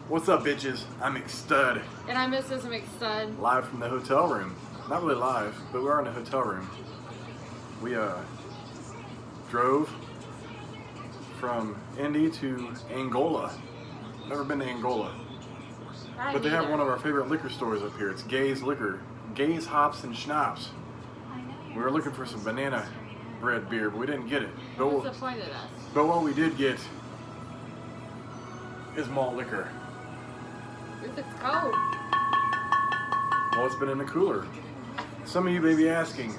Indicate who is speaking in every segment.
Speaker 1: What's up, bitches? I'm McStud.
Speaker 2: And I'm Mrs. McStud.
Speaker 1: Live from the hotel room. Not really live, but we are in the hotel room. We drove from Indy to Angola. Never been to Angola. But they have one of our favorite liquor stores up here. It's Gay's Liquor. Gay's Hops and Schnapps. We were looking for some banana bread beer, but we didn't get it.
Speaker 2: What disappointed us?
Speaker 1: But what we did get is malt liquor.
Speaker 2: It's cold.
Speaker 1: Well, it's been in the cooler. Some of you may be asking,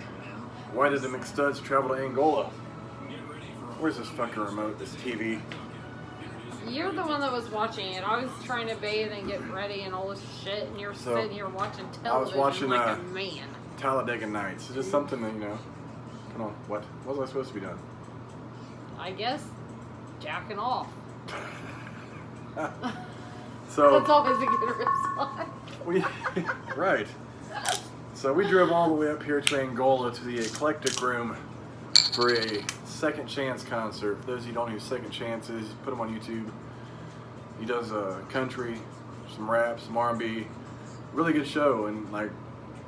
Speaker 1: why did the McStuds travel to Angola? Where's this fucking remote, this TV?
Speaker 2: You're the one that was watching it. I was trying to bathe and get ready and all this shit, and you're sitting here watching television
Speaker 1: I was watching,
Speaker 2: like a man.
Speaker 1: Talladega Nights. It's just something that, come on, what? What was I supposed to be doing?
Speaker 2: I guess jacking off.
Speaker 1: So
Speaker 2: that's always a good response.
Speaker 1: Right. So we drove all the way up here to Angola to the Eclectic Room for a Second Chance concert. For those of you who don't know who Second Chance is, put him on YouTube. He does country, some rap, some R&B. Really good show, and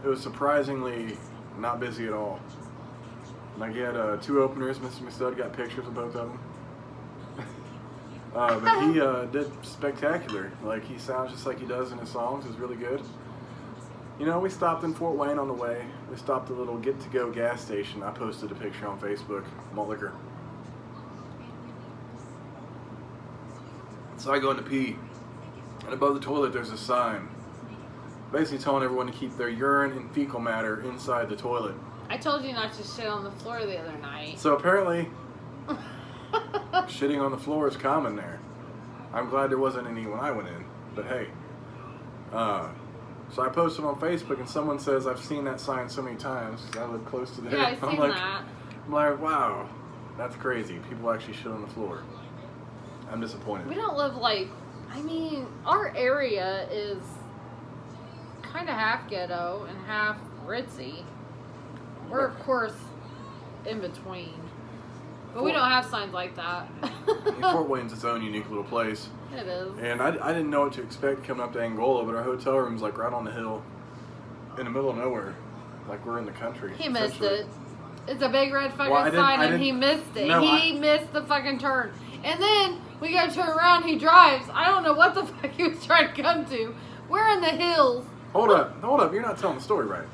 Speaker 1: it was surprisingly not busy at all. He had 2 openers. Mr. McStud got pictures of both of them. But he did spectacular. He sounds just like he does in his songs. It was really good. We stopped in Fort Wayne on the way. We stopped at a little get-to-go gas station. I posted a picture on Facebook. Malt liquor. So I go in to pee. And above the toilet there's a sign basically telling everyone to keep their urine and fecal matter inside the toilet.
Speaker 2: I told you not to shit on the floor the other night.
Speaker 1: So apparently shitting on the floor is common there. I'm glad there wasn't any when I went in, but hey. So I posted on Facebook, and someone says, I've seen that sign so many times because I live close to there.
Speaker 2: Yeah, I've seen that.
Speaker 1: I'm like, wow, that's crazy. People actually shit on the floor. I'm disappointed.
Speaker 2: We don't live our area is kind of half ghetto and half ritzy. We're, of course, in between. But we don't have signs like that.
Speaker 1: Fort Wayne's its own unique little place.
Speaker 2: It is.
Speaker 1: And I didn't know what to expect coming up to Angola, but our hotel room's right on the hill in the middle of nowhere. We're in the country.
Speaker 2: He missed it. It's a big red fucking sign, and he missed it. No, he missed the fucking turn. And then we go to turn around, he drives. I don't know what the fuck he was trying to come to. We're in the hills.
Speaker 1: Hold up. You're not telling the story right.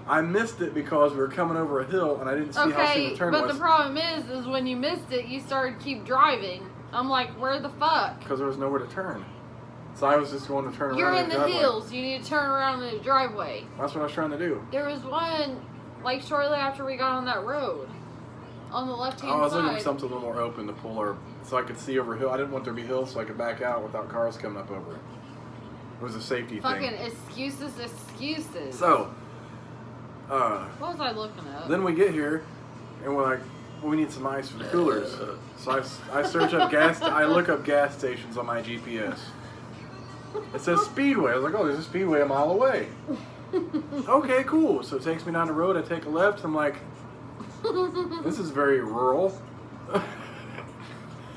Speaker 1: I missed it because we were coming over a hill and I didn't see how steep the turn was.
Speaker 2: But the problem is when you missed it, you started to keep driving. I'm like, where the fuck?
Speaker 1: Because there was nowhere to turn. So I was just going to turn around.
Speaker 2: You're in the hills. You need to turn around in the driveway.
Speaker 1: That's what I was trying to do.
Speaker 2: There was one, shortly after we got on that road. On the left-hand side.
Speaker 1: I was looking for something a little more open to pull so I could see over hill. I didn't want there to be hills so I could back out without cars coming up over it. It was a safety thing.
Speaker 2: Fucking excuses.
Speaker 1: So,
Speaker 2: what was I looking at?
Speaker 1: Then we get here, and we're like, we need some ice for the coolers. So I search up I look up gas stations on my GPS. It says Speedway. I was like, oh, there's a Speedway a mile away. Okay, cool. So it takes me down the road. I take a left. I'm like, this is very rural.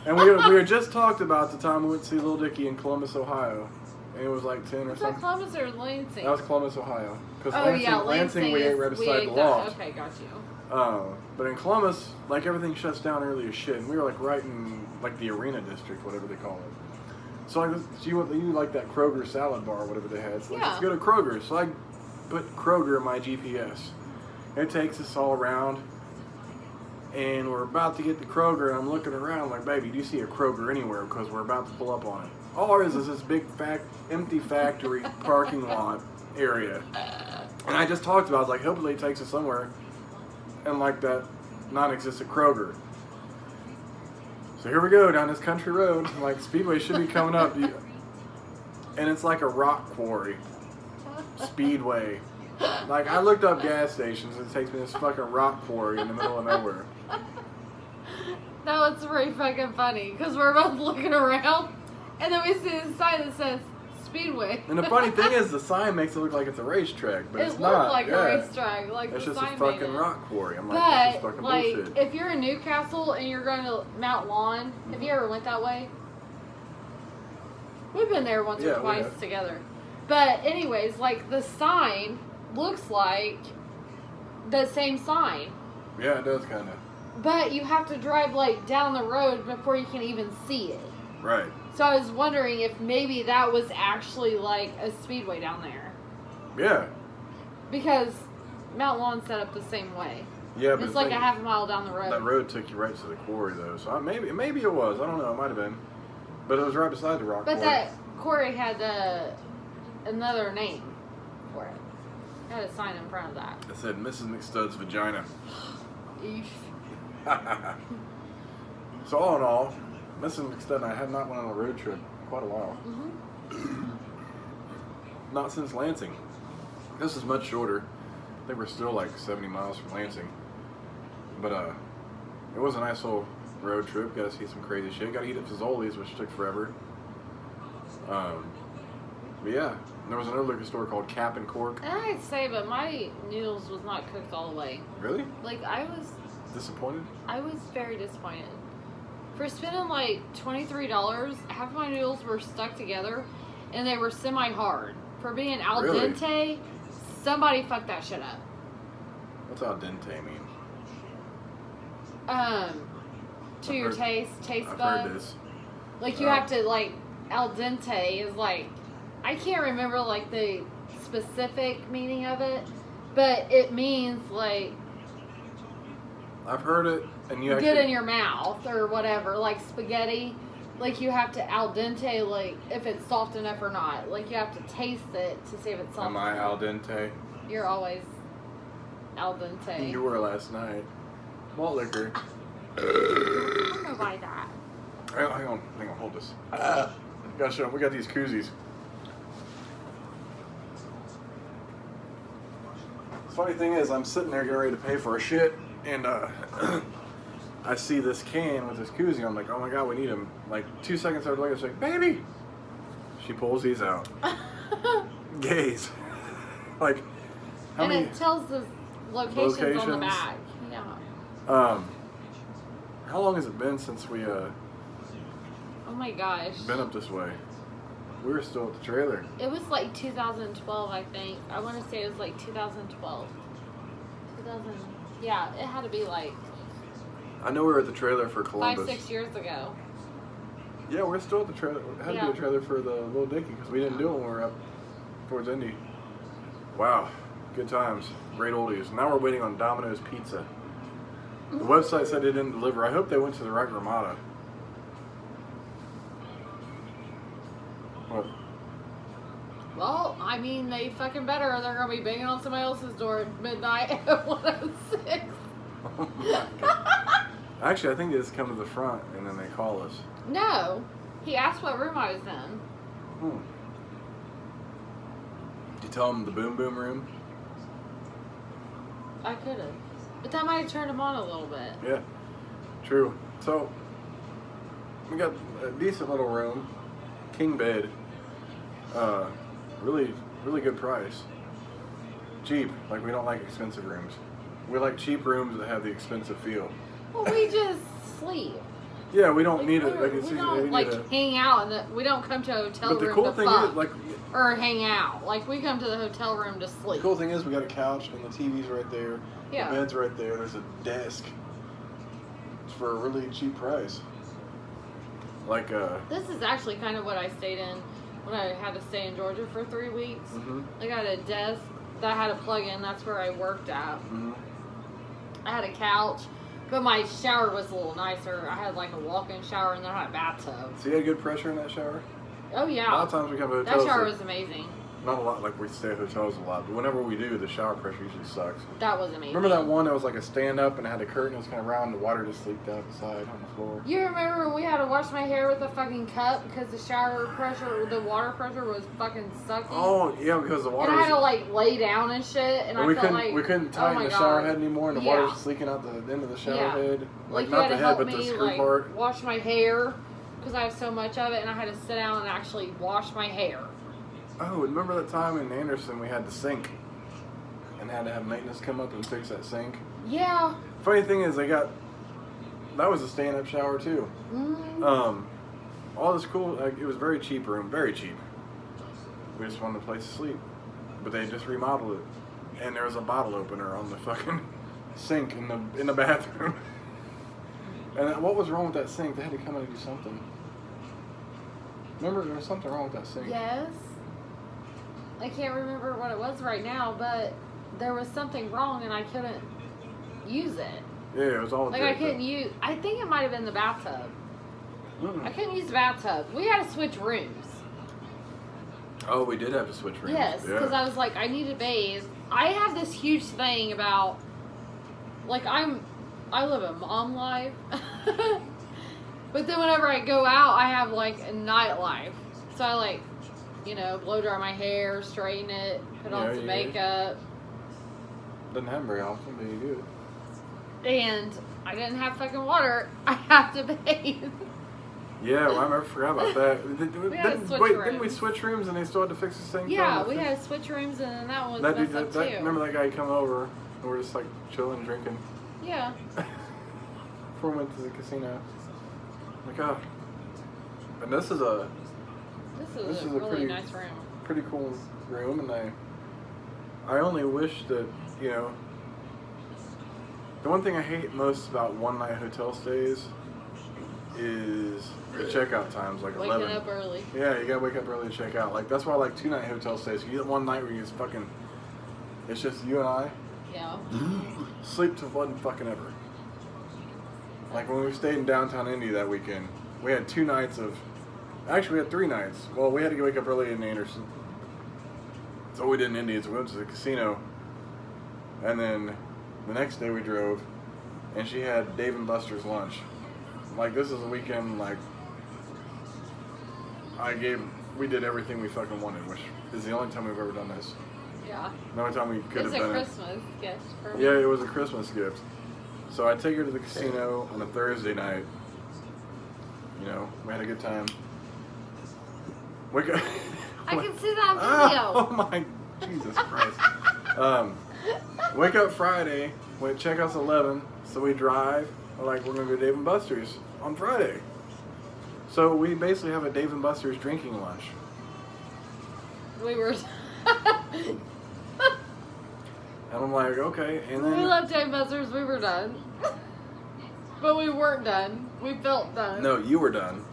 Speaker 1: And we had just talked about the time we went to see Lil Dicky in Columbus, Ohio. And it was 10 or something.
Speaker 2: Was that Columbus or Lansing?
Speaker 1: That was Columbus, Ohio. Because
Speaker 2: Lansing
Speaker 1: we ate right beside the loft.
Speaker 2: Okay, got you.
Speaker 1: But in Columbus, everything shuts down early as shit. And we were right in the arena district, whatever they call it. So you like that Kroger salad bar, whatever they had. So let's go to Kroger. So I put Kroger in my GPS. It takes us all around. And we're about to get to Kroger, and I'm looking around like, baby, do you see a Kroger anywhere? Because we're about to pull up on it. All there is this big, empty factory parking lot area. And I just talked about it. I was like, hopefully it takes us somewhere. And that non-existent Kroger. So here we go down this country road. Speedway should be coming up. And it's like a rock quarry. Speedway. I looked up gas stations, and it takes me to this fucking rock quarry in the middle of nowhere.
Speaker 2: No, it's very fucking funny, because we're both looking around, and then we see this sign that says Speedway.
Speaker 1: And the funny thing is, the sign makes it look like it's a racetrack, but it's not.
Speaker 2: It looks like a racetrack,
Speaker 1: it's
Speaker 2: the
Speaker 1: just
Speaker 2: sign
Speaker 1: a fucking
Speaker 2: made it.
Speaker 1: rock quarry. I'm like, this is fucking bullshit.
Speaker 2: If you're in Newcastle and you're going to Mount Lawn, have you ever went that way? We've been there once or twice together. But anyways, like the sign looks like the same sign.
Speaker 1: Yeah, it does kind of.
Speaker 2: But you have to drive like down the road before you can even see it.
Speaker 1: Right.
Speaker 2: So I was wondering if maybe that was actually like a speedway down there.
Speaker 1: Yeah.
Speaker 2: Because Mount Lawn's set up the same way.
Speaker 1: Yeah, but
Speaker 2: it's like a half a mile down the road.
Speaker 1: That road took you right to the quarry, though. So maybe it was. I don't know. It might have been. But it was right beside the rock quarry.
Speaker 2: But that quarry had another name for it. It had a sign in front of that.
Speaker 1: It said Mrs. McStud's vagina.
Speaker 2: Eesh.
Speaker 1: So all in all, Mrs. McStud and I have not went on a road trip in quite a while.
Speaker 2: Mm-hmm.
Speaker 1: Not since Lansing. This is much shorter. I think we're still like 70 miles from Lansing. But it was a nice little road trip. Got to see some crazy shit. Got to eat at Fazoli's, which took forever. But yeah, there was another liquor store called Cap and Cork.
Speaker 2: And I'd say, but my noodles was not cooked all the way.
Speaker 1: Really?
Speaker 2: Like, I was...
Speaker 1: Disappointed?
Speaker 2: I was very disappointed. For spending like $23, half of my noodles were stuck together, and they were semi-hard. For being al dente, somebody fucked that shit up.
Speaker 1: What's al dente mean?
Speaker 2: To your taste
Speaker 1: I've
Speaker 2: buds.
Speaker 1: heard this.
Speaker 2: Like you have to like al dente is like I can't remember like the specific meaning of it, but it means like
Speaker 1: I've heard it, and you
Speaker 2: get in your mouth or whatever, like spaghetti. Like you have to al dente, like if it's soft enough or not. Like you have to taste it to see if it's soft.
Speaker 1: Am I al dente?
Speaker 2: You're always al dente.
Speaker 1: You were last night. Malt liquor.
Speaker 2: I don't know why that.
Speaker 1: Hang on, hold this. Gotta show 'em. We got these koozies. The funny thing is, I'm sitting there getting ready to pay for a shit, and I see this can with this koozie. I'm like, oh my god, we need them. Like 2 seconds after looking, it's like, baby. She pulls these out. Gaze. Like, how many?
Speaker 2: It tells the locations on the back. Yeah.
Speaker 1: How long has it been since we
Speaker 2: Oh my gosh.
Speaker 1: been up this way? We were still at the trailer.
Speaker 2: It was like 2012, I think. I want to say it was like 2012. Yeah, it had to be like
Speaker 1: I know we were at the trailer for Columbus.
Speaker 2: 5-6 years ago.
Speaker 1: Yeah, we're still at the trailer. It had to be a trailer for the Little Dicky because we didn't do it when we were up towards Indy. Wow, good times. Great oldies. Now we're waiting on Domino's Pizza. The website said they didn't deliver. I hope they went to the right Ramada. What?
Speaker 2: Well, I mean, they fucking better or they're going to be banging on somebody else's door at midnight at 106.
Speaker 1: Oh my God. Actually, I think they just come to the front and then they call us.
Speaker 2: No. He asked what room I was in.
Speaker 1: Did you tell them the boom boom room?
Speaker 2: I could have. But that might have turned him on a little bit.
Speaker 1: Yeah, true. So, we got a decent little room, king bed, really, really good price. Cheap, like we don't like expensive rooms. We like cheap rooms that have the expensive feel.
Speaker 2: Well, we just sleep.
Speaker 1: Yeah, we don't need it. Like,
Speaker 2: we don't hang out, and we don't come to a hotel room
Speaker 1: the cool
Speaker 2: to
Speaker 1: thing
Speaker 2: fuck
Speaker 1: is, like,
Speaker 2: or hang out. Like we come to the hotel room to sleep.
Speaker 1: The cool thing is we got a couch and the TV's right there.
Speaker 2: Yeah.
Speaker 1: The bed's right there. There's a desk. It's for a really cheap price. Like
Speaker 2: This is actually kind of what I stayed in when I had to stay in Georgia for 3 weeks.
Speaker 1: Mm-hmm.
Speaker 2: I got a desk that I had a plug in. That's where I worked at.
Speaker 1: Mm-hmm.
Speaker 2: I had a couch, but my shower was a little nicer. I had like a walk-in shower and then I had a bathtub.
Speaker 1: So you had good pressure in that shower?
Speaker 2: Oh yeah.
Speaker 1: A lot of times we come to hotels.
Speaker 2: That shower was amazing.
Speaker 1: Not a lot, like we stay at hotels a lot, but whenever we do, the shower pressure usually sucks.
Speaker 2: That was amazing.
Speaker 1: Remember that one that was like a stand-up and it had a curtain, it was kind of round, and the water just leaked out the side on the floor?
Speaker 2: You remember when we had to wash my hair with a fucking cup because the shower pressure, the water pressure was fucking sucking?
Speaker 1: Oh, yeah, because the water
Speaker 2: and I had
Speaker 1: was...
Speaker 2: to like lay down and shit, and
Speaker 1: we
Speaker 2: I felt
Speaker 1: couldn't,
Speaker 2: like...
Speaker 1: we couldn't tighten the shower head anymore, and the water was just leaking out the end of the shower head.
Speaker 2: Like
Speaker 1: not the
Speaker 2: you had to
Speaker 1: head,
Speaker 2: help
Speaker 1: but
Speaker 2: me,
Speaker 1: the screw
Speaker 2: like,
Speaker 1: part.
Speaker 2: wash my hair because I have so much of it, and I had to sit down and actually wash my hair.
Speaker 1: Oh, remember that time in Anderson we had the sink and had to have maintenance come up and fix that sink?
Speaker 2: Yeah.
Speaker 1: Funny thing is, that was a stand-up shower too.
Speaker 2: Mm-hmm.
Speaker 1: all this cool. Like, it was very cheap room, very cheap. We just wanted a place to sleep, but they just remodeled it, and there was a bottle opener on the fucking sink in the bathroom. And what was wrong with that sink? They had to come in and do something. Remember, there was something wrong with that sink.
Speaker 2: Yes. I can't remember what it was right now, but there was something wrong and I couldn't use it.
Speaker 1: Yeah, it was all
Speaker 2: like I couldn't use. I think it might have been the bathtub. I couldn't use the bathtub. We had to switch rooms.
Speaker 1: Oh, we did have to switch rooms.
Speaker 2: Yes, because I was like, I need to bathe. I have this huge thing about, like, I live a mom life. But then whenever I go out, I have, like, a nightlife. So I, like, you know, blow dry my hair, straighten it, put on some makeup.
Speaker 1: Doesn't happen very often, but you do it.
Speaker 2: And I didn't have fucking water. I have to bathe.
Speaker 1: Yeah, well, I never forgot about that.
Speaker 2: We had to switch rooms.
Speaker 1: Didn't we switch rooms and they still had to fix the same thing?
Speaker 2: Yeah, we had to switch rooms and then that one was messed up too.
Speaker 1: Remember that guy come over and we're just like chilling, drinking?
Speaker 2: Yeah.
Speaker 1: Before we went to the casino. Like, oh. And this is a
Speaker 2: really
Speaker 1: pretty
Speaker 2: nice room.
Speaker 1: Pretty cool room, and I only wish that, you know, the one thing I hate most about one-night hotel stays is the checkout times, like 11.
Speaker 2: Waking up early.
Speaker 1: Yeah, you gotta wake up early to check out. Like, that's why I like two-night hotel stays. You get one night where you just fucking, it's just you and I.
Speaker 2: Yeah.
Speaker 1: Sleep till one fucking ever. Like when we stayed in downtown Indy that weekend, we had 2 nights of, actually we had 3 nights. Well, we had to wake up early in Anderson. So we did in Indy is we went to the casino, and then the next day we drove, and she had Dave & Buster's lunch. Like, this is a weekend, like, we did everything we fucking wanted, which is the only time we've ever done this.
Speaker 2: Yeah.
Speaker 1: The only time we could have done it.
Speaker 2: It's a Christmas gift for me.
Speaker 1: Yeah, it was a Christmas gift. So I take her to the casino on a Thursday night. You know, we had a good time. Wake up.
Speaker 2: I can see that video.
Speaker 1: Oh my Jesus Christ. Wake up Friday. Checkout's 11. So we drive. We're like, we're going to go to Dave & Buster's on Friday. So we basically have a Dave & Buster's drinking lunch.
Speaker 2: We were...
Speaker 1: And I'm like, okay. And then
Speaker 2: we left Dave & Buster's. We were done. But we weren't done. We felt done.
Speaker 1: No, you were done.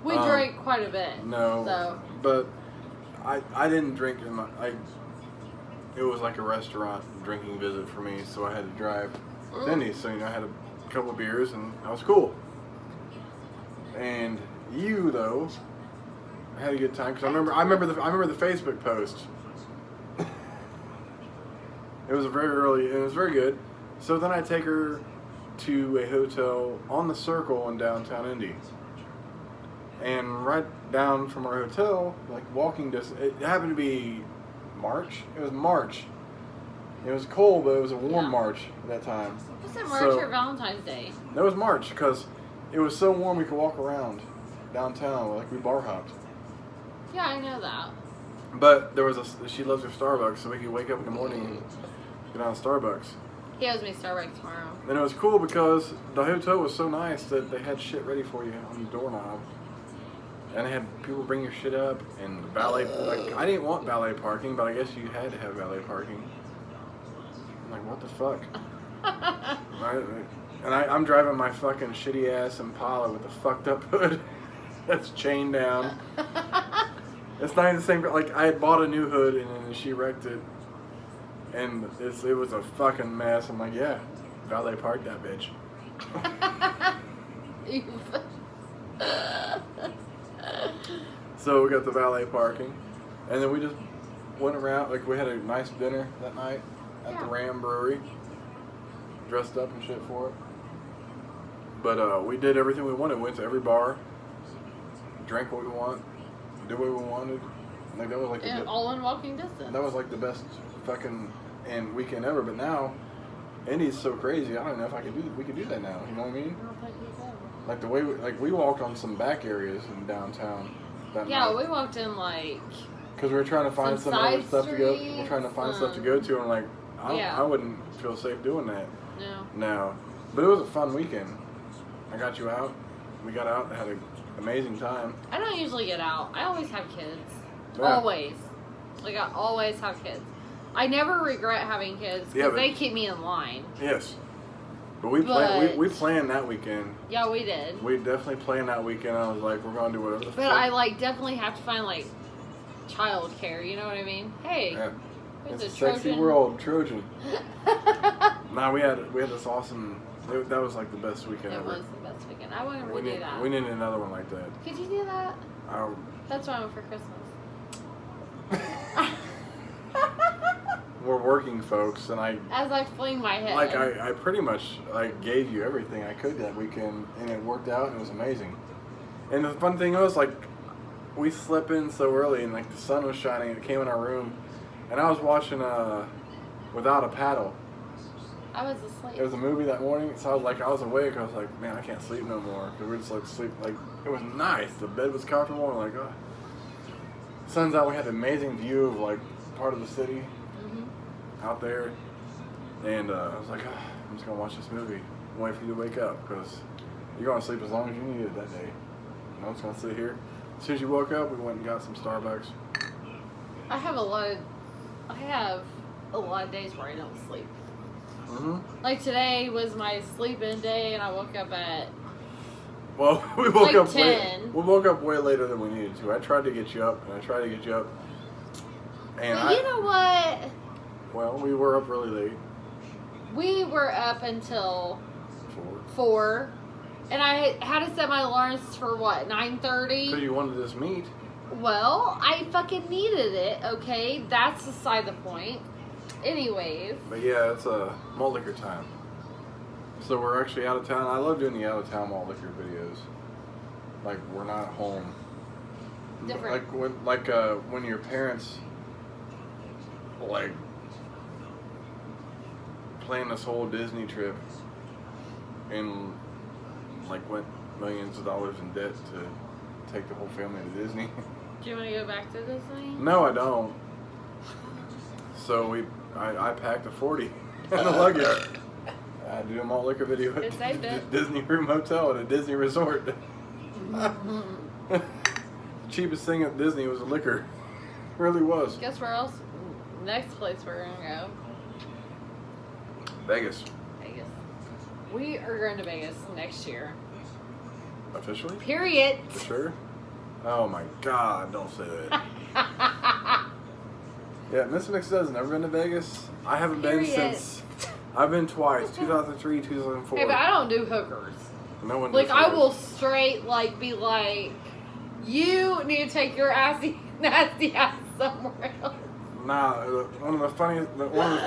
Speaker 2: We drank quite a bit.
Speaker 1: No.
Speaker 2: So.
Speaker 1: But I didn't drink in my... It was like a restaurant drinking visit for me, so I had to drive to Indy. So, you know, I had a couple of beers, and that was cool. And you, though, had a good time, because I remember the Facebook post. It was very early, and it was very good. So then I take her to a hotel on the Circle in downtown Indy. And right down from our hotel, like walking distance, it happened to be March. It was March. It was cold, but it was a warm March at that time.
Speaker 2: Was it March or Valentine's Day?
Speaker 1: That was March, because it was so warm we could walk around downtown, like we bar hopped.
Speaker 2: Yeah, I know that.
Speaker 1: But there was she loves her Starbucks, so we could wake up in the morning and get on Starbucks.
Speaker 2: He owes me Starbucks tomorrow.
Speaker 1: And it was cool because the hotel was so nice that they had shit ready for you on the doorknob. And they had people bring your shit up, and the valet, like, I didn't want valet parking, but I guess you had to have valet parking. I'm like, what the fuck? And I'm driving my fucking shitty ass Impala with a fucked up hood that's chained down. It's not even the same, like, I had bought a new hood, and then she wrecked it. And it was a fucking mess. I'm like, yeah, valet park that bitch. So we got the valet parking, and then we just went around. Like, we had a nice dinner that night at the Ram Brewery, dressed up and shit for it. But we did everything we wanted. Went to every bar, drank what we want, did what we wanted. Like, that was like
Speaker 2: all in walking distance.
Speaker 1: That was like the best fucking weekend ever. But now, Indy's so crazy. I don't know if we could do that now. You know what I mean?
Speaker 2: I don't think we can.
Speaker 1: Like the way we walked on some back areas in downtown that night.
Speaker 2: We walked in like.
Speaker 1: Because we were trying to find some other stuff to go. We're trying to find stuff to go to, and like, I wouldn't feel safe doing that.
Speaker 2: No.
Speaker 1: No, but it was a fun weekend. I got you out. we got out and had an amazing time.
Speaker 2: I don't usually get out. I always have kids.
Speaker 1: Yeah.
Speaker 2: Always. Like, I always have kids. I never regret having kids because they keep me in line.
Speaker 1: Yes. But we planned that weekend.
Speaker 2: Yeah, we did.
Speaker 1: We definitely planned that weekend. I was like, we're going to do whatever the fuck.
Speaker 2: But I, like, definitely have to find, like, childcare. You know what I mean? Hey.
Speaker 1: Yeah.
Speaker 2: It's
Speaker 1: a sexy world, Trojan. Nah, we had this awesome... That was, like, the best weekend ever.
Speaker 2: It was the best weekend. I want to redo that.
Speaker 1: We need another one like that.
Speaker 2: Could you do that? That's what I want for Christmas.
Speaker 1: We're working folks, and
Speaker 2: as I fling my head.
Speaker 1: Like, I pretty much, like, gave you everything I could that weekend, and it worked out, and it was amazing. And the fun thing was, like, we slept in so early, and, like, the sun was shining, and it came in our room, and I was watching, Without a Paddle.
Speaker 2: I was asleep.
Speaker 1: It was a movie that morning, so I was awake. I was like, man, I can't sleep no more. Because we were just like sleep. Like, it was nice. The bed was comfortable. And like, oh. Sun's out. We had an amazing view of like part of the city out there. And I was like, oh, I'm just going to watch this movie. Wait for you to wake up. Because you're going to sleep as long as you needed that day. And I'm just going to sit here. As soon as you woke up, we went and got some Starbucks.
Speaker 2: I have a lot of days where I don't sleep. Like today was my sleep-in day, and I woke up at
Speaker 1: we woke
Speaker 2: like
Speaker 1: up
Speaker 2: 10.
Speaker 1: We woke up way later than we needed to. I tried to get you up, and
Speaker 2: And you know what?
Speaker 1: Well, we were up really late.
Speaker 2: We were up until 4, and I had to set my alarms for what, 9:30?
Speaker 1: Because you wanted this meat.
Speaker 2: Well, I fucking needed it. Okay, that's beside the point. Anyways.
Speaker 1: But yeah, it's a malt liquor time. So we're actually out of town. I love doing the out of town malt liquor videos. Like we're not home.
Speaker 2: Different.
Speaker 1: When your parents like planned this whole Disney trip and like went millions of dollars in debt to take the whole family to Disney.
Speaker 2: Do you want to go back to Disney?
Speaker 1: No, I don't. So I packed a 40 and a luggage. I do a malt liquor video at Disney Room Hotel at a Disney resort. The cheapest thing at Disney was a liquor. It really was.
Speaker 2: Guess where else? Next place we're going to go.
Speaker 1: Vegas.
Speaker 2: We are going to Vegas next year.
Speaker 1: Officially?
Speaker 2: Period.
Speaker 1: For sure? Oh my God, don't say that. Yeah, Miss Mix has never been to Vegas. I haven't been since... I've been twice, 2003, 2004.
Speaker 2: Hey, but I don't do hookers.
Speaker 1: No one does
Speaker 2: Like,
Speaker 1: hookers.
Speaker 2: I will straight, like, be like, you need to take your nasty ass somewhere else.
Speaker 1: Nah, one of the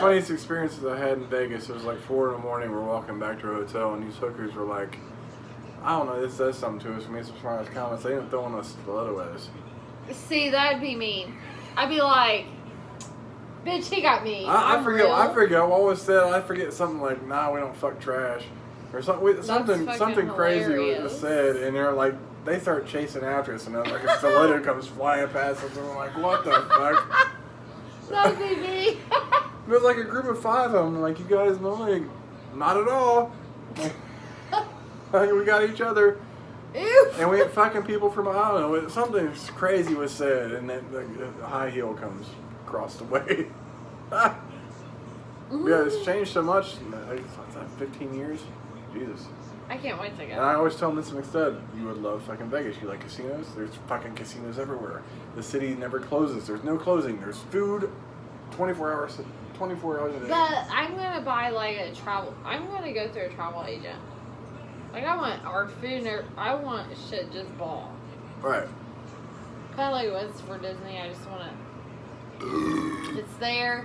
Speaker 1: funniest experiences I had in Vegas, it was like 4 in the morning, we're walking back to a hotel, and these hookers were like, I don't know, this says something to us, we made some smart ass comments, they didn't throw a stiletto at us.
Speaker 2: See, that'd be mean. I'd be like, bitch, he got me.
Speaker 1: I forget. I always said I forget something like, "Nah, we don't fuck trash," or something crazy was said, and they're like, they start chasing after us, and then like a stiletto comes flying past us, and we're like, "What the fuck?"
Speaker 2: That'd be me.
Speaker 1: It was like a group of 5 of them. Like, you guys know, like, not at all. Like, we got each other.
Speaker 2: Ew.
Speaker 1: And we had fucking people from, I don't know, something crazy was said, and then the high heel comes across the way. Yeah, it's changed so much in like 15 years. Jesus.
Speaker 2: I can't wait to go.
Speaker 1: And I always tell Mr. McStud, you would love fucking Vegas. You like casinos? There's fucking casinos everywhere. The city never closes. There's no closing. There's food 24 hours a day.
Speaker 2: But I'm going to buy like I'm going to go through a travel agent. Like, I want our food, I want shit just ball.
Speaker 1: Right.
Speaker 2: Kind of like it was for Disney. I just want it. It's there.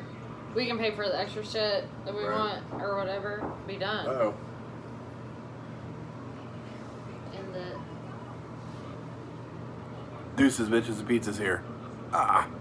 Speaker 2: We can pay for the extra shit that we want or whatever. Be done.
Speaker 1: Uh-oh.
Speaker 2: And the
Speaker 1: Deuces, bitches, the pizza's here. Ah.